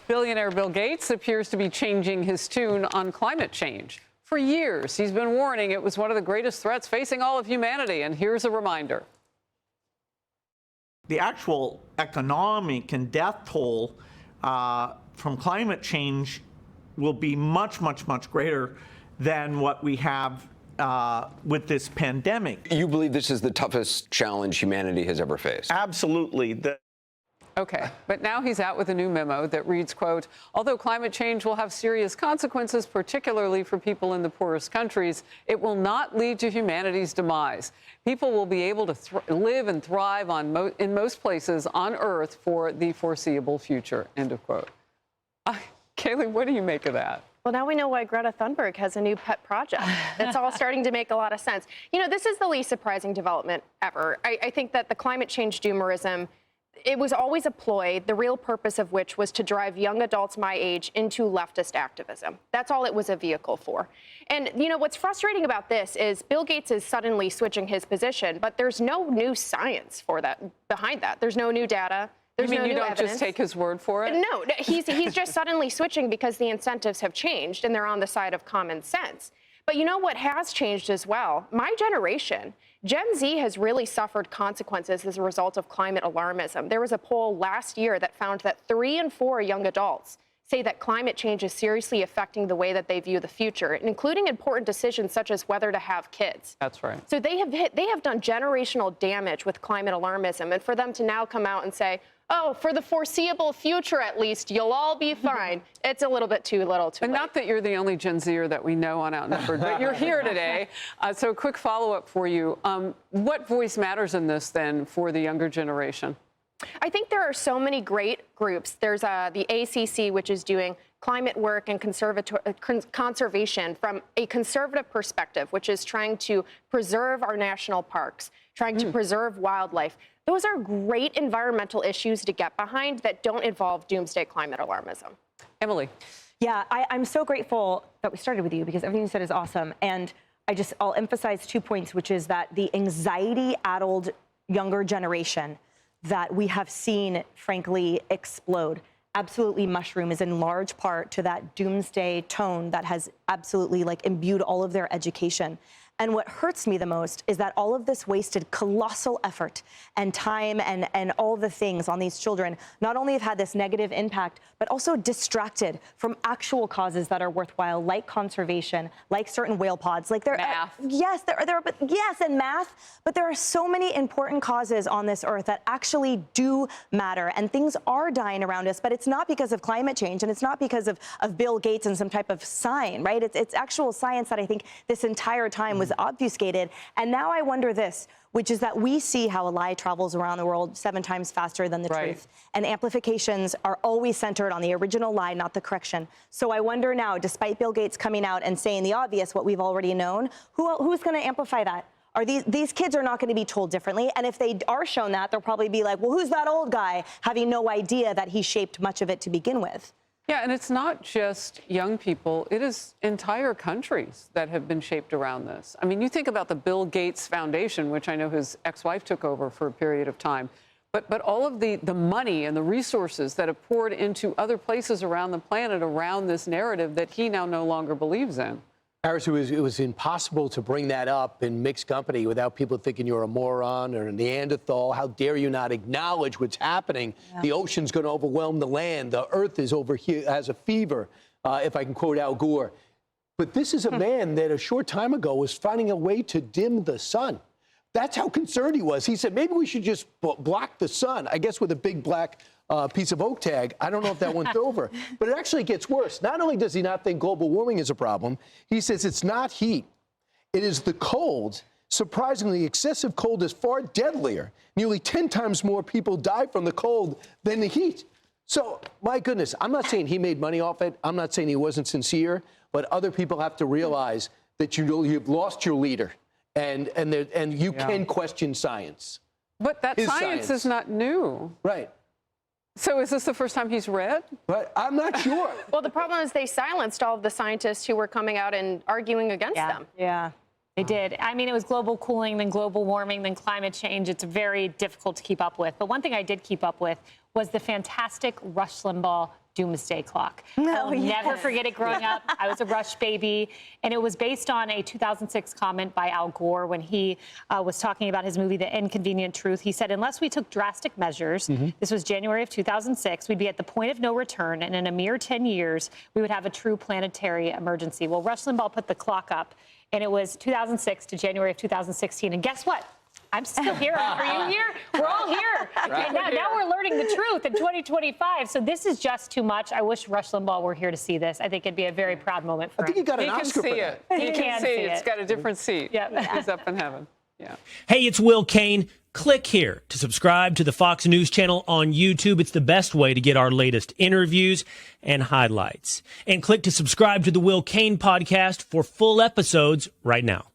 Billionaire Bill Gates appears to be changing his tune on climate change. For years, he's been warning it was one of the greatest threats facing all of humanity, and here's a reminder. The actual economic and death toll from climate change will be much, much, much greater than what we have with this pandemic. You believe this is the toughest challenge humanity has ever faced? Absolutely. Okay, but now he's out with a new memo that reads, quote, although climate change will have serious consequences, particularly for people in the poorest countries, it will not lead to humanity's demise. People will be able to live and thrive in most places on Earth for the foreseeable future, end of quote. Kaylee, what do you make of that? Well, now we know why Greta Thunberg has a new pet project. It's all starting to make a lot of sense. You know, this is the least surprising development ever. I think that the climate change doomerism, it was always a ploy, the real purpose of which was to drive young adults my age into leftist activism. That's all it was a vehicle for. And, you know, what's frustrating about this is Bill Gates is suddenly switching his position, but there's no new science for that, behind that. There's no new data. There's you mean no you new don't evidence. Just take his word for it? No, he's just suddenly switching because the incentives have changed and they're on the side of common sense. But you know what has changed as well? My generation, Gen Z, has really suffered consequences as a result of climate alarmism. There was a poll last year that found that 3 in 4 young adults say that climate change is seriously affecting the way that they view the future, including important decisions such as whether to have kids. That's right. So they have done generational damage with climate alarmism, and for them to now come out and say, oh, for the foreseeable future at least, you'll all be fine, it's a little bit too little too late. And not that you're the only Gen Zer that we know on Outnumbered, but you're here today. So a quick follow-up for you. What voice matters in this, then, for the younger generation? I think there are so many great groups. There's the ACC, which is doing climate work and conservation from a conservative perspective, which is trying to preserve our national parks, trying to preserve wildlife. Those are great environmental issues to get behind that don't involve doomsday climate alarmism. Emily. Yeah, I'm so grateful that we started with you because everything you said is awesome. And I'll emphasize 2 points, which is that the anxiety-addled younger generation that we have seen, frankly, explode, absolutely mushroom, is in large part to that doomsday tone that has absolutely imbued all of their education. And what hurts me the most is that all of this wasted colossal effort and time and all the things on these children not only have had this negative impact, but also distracted from actual causes that are worthwhile, like conservation, like certain whale pods, like math. Yes, and math. But there are so many important causes on this earth that actually do matter, and things are dying around us. But it's not because of climate change, and it's not because of Bill Gates and some type of sign, right? It's actual science that I think this entire time was obfuscated. And now I wonder this, which is that we see how a lie travels around the world 7 times faster than the truth. And amplifications are always centered on the original lie, not the correction. So I wonder now, despite Bill Gates coming out and saying the obvious, what we've already known, who's going to amplify that? Are these kids are not going to be told differently. And if they are shown that, they'll probably be like, well, who's that old guy, having no idea that he shaped much of it to begin with. Yeah, and it's not just young people. It is entire countries that have been shaped around this. I mean, you think about the Bill Gates Foundation, which I know his ex-wife took over for a period of time, but all of the money and the resources that have poured into other places around the planet around this narrative that he now no longer believes in. Harris, it was impossible to bring that up in mixed company without people thinking you're a moron or a Neanderthal. How dare you not acknowledge what's happening? Yeah. The ocean's going to overwhelm the land. The earth is over here, has a fever, if I can quote Al Gore. But this is a man that a short time ago was finding a way to dim the sun. That's how concerned he was. He said, maybe we should just block the sun, I guess with a big black piece of oak tag. I don't know if that went over, but it actually gets worse. Not only does he not think global warming is a problem, he says it's not heat. It is the cold. Surprisingly, excessive cold is far deadlier. Nearly 10 times more people die from the cold than the heat. So, my goodness, I'm not saying he made money off it. I'm not saying he wasn't sincere, but other people have to realize that you've lost your leader and you can question science. But that science is not new. Right. So is this the first time he's read? But I'm not sure. Well, the problem is they silenced all of the scientists who were coming out and arguing against them. Yeah, they did. I mean, it was global cooling, then global warming, then climate change. It's very difficult to keep up with. But one thing I did keep up with was the fantastic Rush Limbaugh doomsday clock. I'll never forget it growing up. I was a Rush baby, and it was based on a 2006 comment by Al Gore when he was talking about his movie, The Inconvenient Truth. He said, unless we took drastic measures, this was January of 2006, we'd be at the point of no return, and in a mere 10 years, we would have a true planetary emergency. Well, Rush Limbaugh put the clock up, and it was 2006 to January of 2016. And guess what? I'm still here. Are you here? We're all here. And now we're learning the truth in 2025. So this is just too much. I wish Rush Limbaugh were here to see this. I think it'd be a very proud moment for him. I think he got an He can Oscar see for it. that. He can see it. it. It's got a different seat. Yeah. He's up in heaven. Yeah. Hey, it's Will Kane. Click here to subscribe to the Fox News channel on YouTube. It's the best way to get our latest interviews and highlights. And click to subscribe to the Will Kane podcast for full episodes right now.